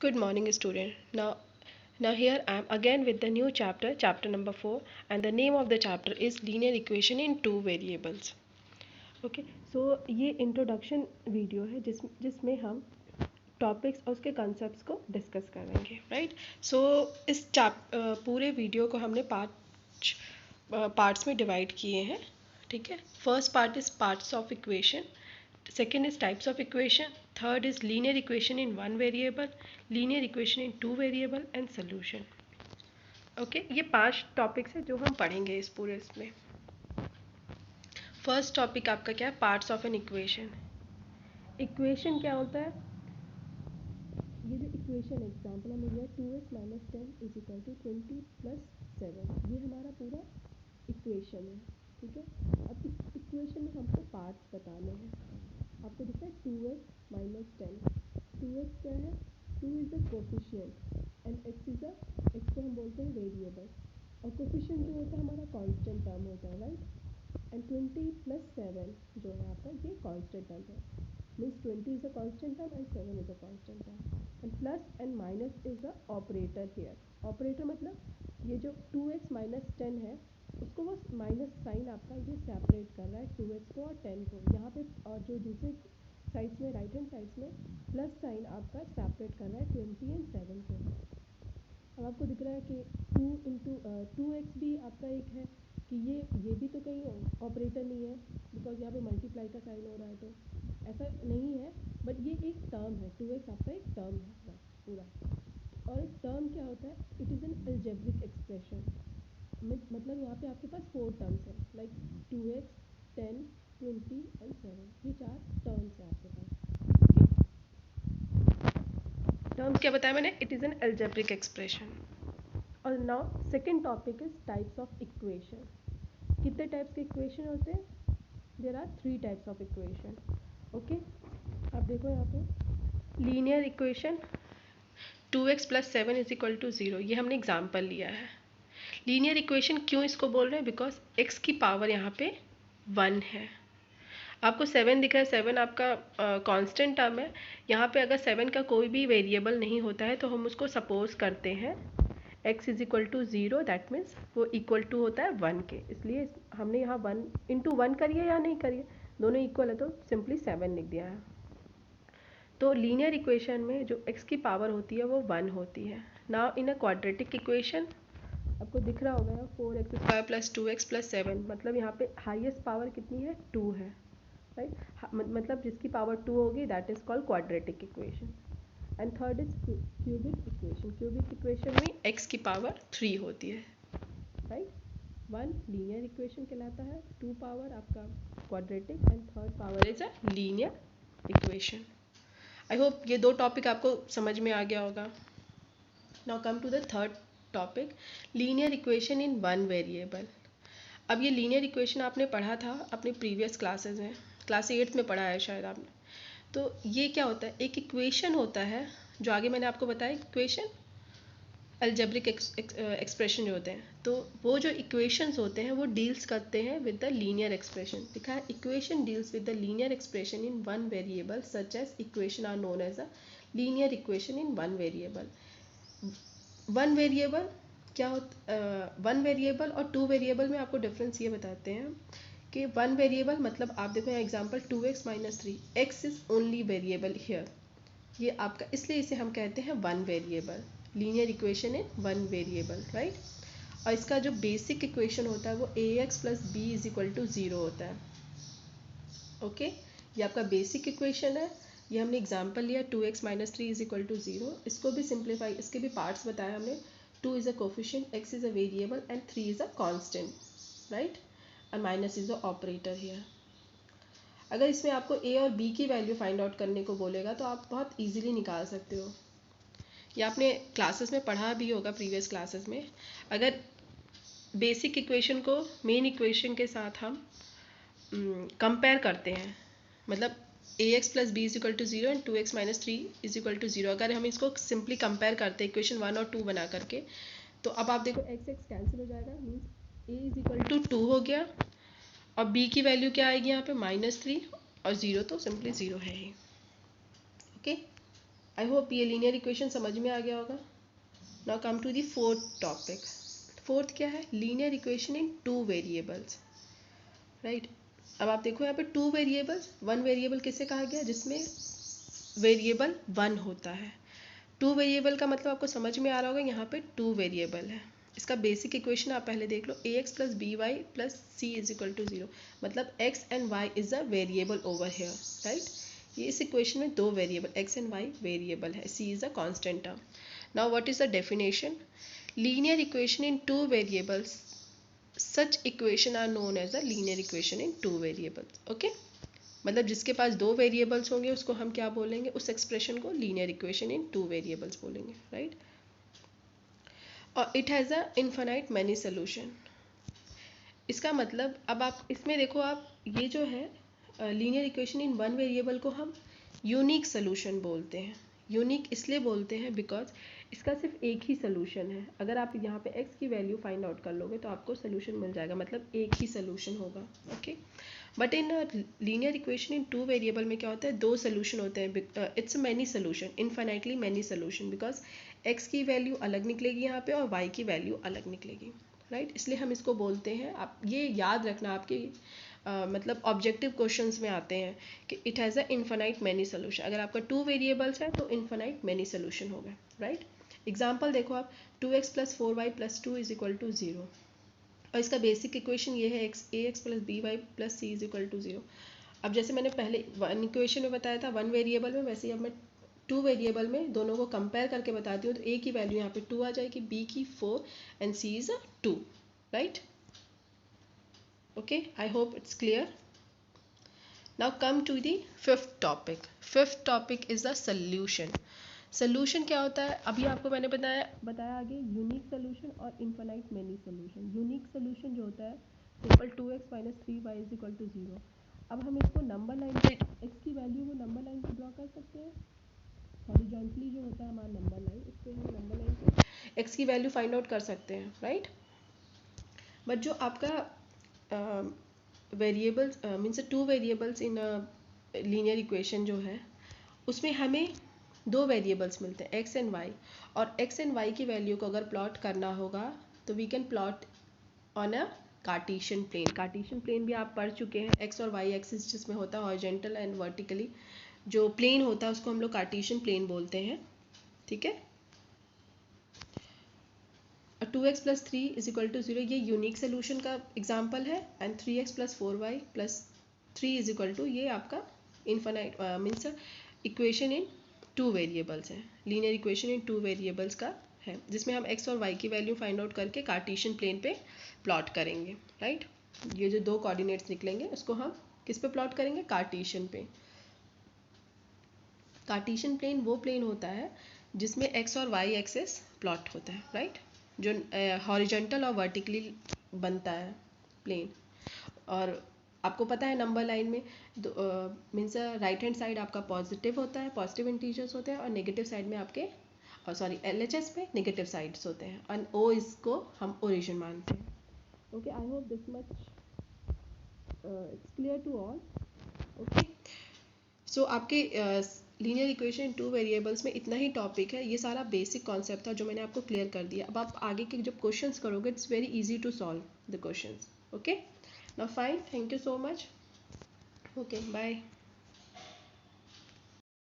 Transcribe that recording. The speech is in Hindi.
Good morning, student. Now here I am again with the new chapter, chapter number 4, and the name of the chapter is linear equation in two variables. Okay, so ये introduction video है जिसमें हम टॉपिक्स और उसके कॉन्सेप्ट्स को डिस्कस करेंगे, राइट? सो इस पूरे वीडियो को हमने पार्ट्स में डिवाइड किए हैं, ठीक है? First part is parts of equation, second is types of equation, third is linear equation in one variable, linear equation in two variable and solution. Okay ये 5 टॉपिक्स है जो हम पढ़ेंगे इस पूरे इसमें. फर्स्ट टॉपिक आपका क्या है? Parts of an equation. Equation क्या होता है? ये जो इक्वेशन एग्जाम्पल हमें लिया 2x minus 10 is equal to 20 plus 7, ये हमारा पूरा इक्वेशन है, ठीक है? अब इस इक्वेशन में हमको पार्ट्स बताने हैं. आपको दिखता है 2x माइनस 10. 2x क्या है? 2 is the coefficient and x को हम बोलते हैं वेरिएबल, और कोफिशिएंट जो होता है हमारा कांस्टेंट टर्म होता है, राइट? एंड 20 प्लस 7 जो है आपका ये कांस्टेंट टर्म है. Means 20 is a constant term and 7 is a constant term. And plus and minus is the operator here. Operator मतलब ये जो 2x माइनस 10 है उसको वो माइनस साइन आपका ये सेपरेट कर रहा है 2x को और 10 को. यहाँ पे और जो दूसरे साइड्स में राइट हैंड साइड्स में प्लस साइन आपका सेपरेट कर रहा है 20 एंड 7 को. अब आपको दिख रहा है कि 2x भी आपका एक है कि ये भी तो कहीं ऑपरेटर नहीं है, बिकॉज यहाँ पे मल्टीप्लाई का साइन हो रहा है, तो ऐसा नहीं है. बट ये एक टर्म है, 2x आपका एक टर्म है पूरा. और एक टर्म क्या होता है? It is an algebraic expression. मतलब यहाँ पे आपके पास 4 टर्म्स हैं, लाइक 2x 10 20 एंड 7. ये 4 टर्म्स हैं आपके पास. टर्म्स क्या बताया मैंने? It is an algebraic expression. और now second topic is types of equation. कितने टाइप्स के इक्वेशन होते हैं? There are 3 types of equation. Okay, आप देखो यहाँ पे linear equation 2x plus 7 is equal to 0, ये हमने एग्जाम्पल लिया है. लीनियर इक्वेशन क्यों इसको बोल रहे हैं? बिकॉज x की पावर यहाँ पे 1 है. आपको 7 दिख रहा है, 7 आपका कांस्टेंट टर्म है. यहाँ पे अगर 7 का कोई भी वेरिएबल नहीं होता है तो हम उसको सपोज करते हैं x is equal to 0, that means वो इक्वल टू होता है 1 के. इसलिए हमने यहाँ 1 इंटू 1 करिए या नहीं करिए, दोनों इक्वल है तो सिंपली 7 लिख दिया है. तो लीनियर इक्वेशन में जो x की पावर होती है वो 1 होती है. Now in a quadratic equation आपको दिख रहा होगा 4x² प्लस 2x प्लस 7, मतलब यहाँ पे हाईएस्ट पावर कितनी है? 2 है, राइट? मतलब जिसकी पावर 2 होगी that is called quadratic equation. And third is cubic equation. Cubic equation में x की पावर 3 होती है, राइट? 1 लीनियर इक्वेशन कहलाता है, 2 पावर आपका quadratic and third power is a linear equation. I hope ये 2 टॉपिक आपको समझ में आ गया होगा. Now come to the third topic, linear equation in one variable. अब ये लीनियर इक्वेशन आपने पढ़ा था अपने प्रीवियस क्लासेस में, क्लास 8 में पढ़ा है शायद आपने. तो ये क्या होता है? एक इक्वेशन होता है जो आगे मैंने आपको बताया, इक्वेशन अलजेब्रिक एक्सप्रेशन जो होते हैं. तो वो जो इक्वेशंस होते हैं वो डील्स करते हैं विद द लीनियर एक्सप्रेशन. दिखा है, equation deals with the linear expression in one variable such as equation are known as a linear equation in one variable. One variable क्या होता, वन वेरिएबल और टू वेरिएबल में आपको डिफरेंस ये बताते हैं कि वन वेरिएबल मतलब आप देखो यहाँ example 2x minus 3, x is only variable here. ये आपका, इसलिए इसे हम कहते हैं one variable, linear equation in one variable, right? और इसका जो बेसिक इक्वेशन होता है वो ax plus b is equal to 0 होता है. ओके, ये आपका बेसिक इक्वेशन है. ये हमने एग्जांपल लिया 2x minus 3 is equal to 0. इसको भी सिंप्लीफाई, इसके भी पार्ट्स बताया हमने. 2 is a coefficient, x is a variable and 3 is a constant, right? और minus is a operator here. अगर इसमें आपको a और b की वैल्यू फाइंड आउट करने को बोलेगा तो आप बहुत इजीली निकाल सकते हो. ये आपने क्लासेस में पढ़ा भी होगा प्रीवियस क्लासेस में. अगर बेसिक इक्वेशन को मेन इक्वेशन के साथ हम कंपेयर करते हैं, मतलब ax plus b is equal to 0 and 2x minus 3 is equal to 0, अगर हम इसको सिंपली कंपेयर करते हैं इक्वेशन 1 और 2 बना करके, तो अब आप देखो x x कैंसिल हो जाएगा, means a is equal to 2 हो गया और b की वैल्यू क्या आएगी यहाँ पे? -3 और 0 तो सिंपली 0 है ही. ओके, आई होप ये लीनियर इक्वेशन समझ में आ गया होगा. Now come to the fourth topic. Fourth क्या है? Linear equation in two variables. Right. अब आप देखो यहाँ पे टू वेरिएबल्स, वन वेरिएबल किसे कहा गया? जिसमें वेरिएबल वन होता है. टू वेरिएबल का मतलब आपको समझ में आ रहा होगा, यहाँ पे टू वेरिएबल है. इसका बेसिक इक्वेशन आप पहले देख लो, a x plus b y plus c is equal to zero. मतलब x and y is a variable over here. Right. ये इस इक्वेशन में दो variable x and y variable है, c is a constant term. Now what is the definition? Linear equation in two variables, such equation are known as a linear equation in two variables. okay, मतलब जिसके पास दो वेरिएबल्स होंगे उसको हम क्या बोलेंगे? उस एक्सप्रेशन को linear equation in two variables बोलेंगे. राइट. और it has a infinite many solution. इसका मतलब अब आप इसमें देखो, आप ये जो है linear equation in one variable को हम यूनिक सोल्यूशन बोलते हैं. यूनिक इसलिए बोलते हैं बिकॉज इसका सिर्फ एक ही सोल्यूशन है. अगर आप यहाँ पे x की वैल्यू फाइंड आउट कर लोगे तो आपको सोल्यूशन मिल जाएगा, मतलब एक ही सोल्यूशन होगा. Okay. But in linear equation in to variable में क्या होता है? दो सोल्यूशन होते हैं. It's many solution, infinitely many solution, because x की वैल्यू अलग निकलेगी यहाँ पे और y की वैल्यू अलग निकलेगी. राइट. इसलिए हम इसको बोलते हैं, आप ये याद रखना, आपके मतलब ऑब्जेक्टिव क्वेश्चंस में आते हैं कि it has a infinite many solution. अगर आपका टू वेरिएबल्स है तो इनफाइनाइट मैनी सोल्यूशन होगा. राइट. एग्जाम्पल देखो आप, 2x plus 4y plus 2 is equal to 0. और इसका बेसिक इक्वेशन ये है a x plus b y plus c is equal to 0. अब जैसे मैंने पहले वन इक्वेशन में बताया था वन वेरिएबल में, वैसे ही अब मैं टू वेरिएबल में दोनों को कंपेयर करके बताती हूँ. तो ए की वैल्यू यहाँ पे 2 आ जाएगी, बी की 4 and c is 2. Right. okay, I hope it's clear. Now come to the fifth topic. Fifth topic is the solution. Solution क्या होता है? अभी आपको मैंने बताया आगे यूनिक सोल्यूशन और infinite many solution. Unique solution जो होता है simple 2x minus 3y is equal to 0. अब हम इसको नंबर लाइन पे x की वैल्यू को नंबर लाइन पे ड्रॉ कर सकते हैं. हॉरिजॉन्टली जो होता है हमारा नंबर लाइन, उस पर हम नंबर लाइन पे x की वैल्यू फाइंड आउट कर सकते हैं. राइट. बट जो आपका variables means two variables in linear equation जो है उसमें हमें दो वेरिएबल्स मिलते हैं एक्स एंड वाई. और एक्स एंड वाई की वैल्यू को अगर प्लॉट करना होगा तो we can plot on a Cartesian plane. Cartesian plane भी आप पढ़ चुके हैं. एक्स और वाई एक्सिस जिसमें होता है हॉरिजॉन्टल एंड वर्टिकली जो प्लेन होता है उसको हम लोग कार्टेशियन प्लेन बोलते हैं. ठीक है. 2x plus 3 is equal to 0 ये यूनिक सोल्यूशन का एग्जाम्पल है. And 3x plus 4y plus 3 is equal to, ये आपका infinite means equation in two variables है. Linear equation in two variables का है जिसमें हम x और y की वैल्यू फाइंड आउट करके कार्टेशियन प्लेन पे प्लॉट करेंगे. राइट. ये जो दो कोऑर्डिनेट्स निकलेंगे उसको हम किस पे प्लॉट करेंगे? कार्टेशियन पे. कार्टेशियन प्लेन वो प्लेन होता है जिसमें x और y एक्सिस प्लॉट होता है. राइट. जो हॉरिजॉन्टल और वर्टिकली बनता है प्लेन. और आपको पता है नंबर लाइन में मीन्स राइट हैंड साइड आपका पॉजिटिव होता है, पॉजिटिव इंटीजर्स होते हैं, और नेगेटिव साइड में आपके सॉरी LHS में नेगेटिव साइड्स होते हैं. और ओ इसको हम ओरिजिन मानते हैं. Okay, I hope this much it's clear to all. Okay. So आपके linear equation in two variables में इतना ही टॉपिक है. ये सारा बेसिक कॉन्सेप्ट था जो मैंने आपको क्लियर कर दिया. अब आप आगे के जब क्वेश्चंस करोगे it's very easy to solve the questions. Okay. Now fine, thank you so much. Okay, bye.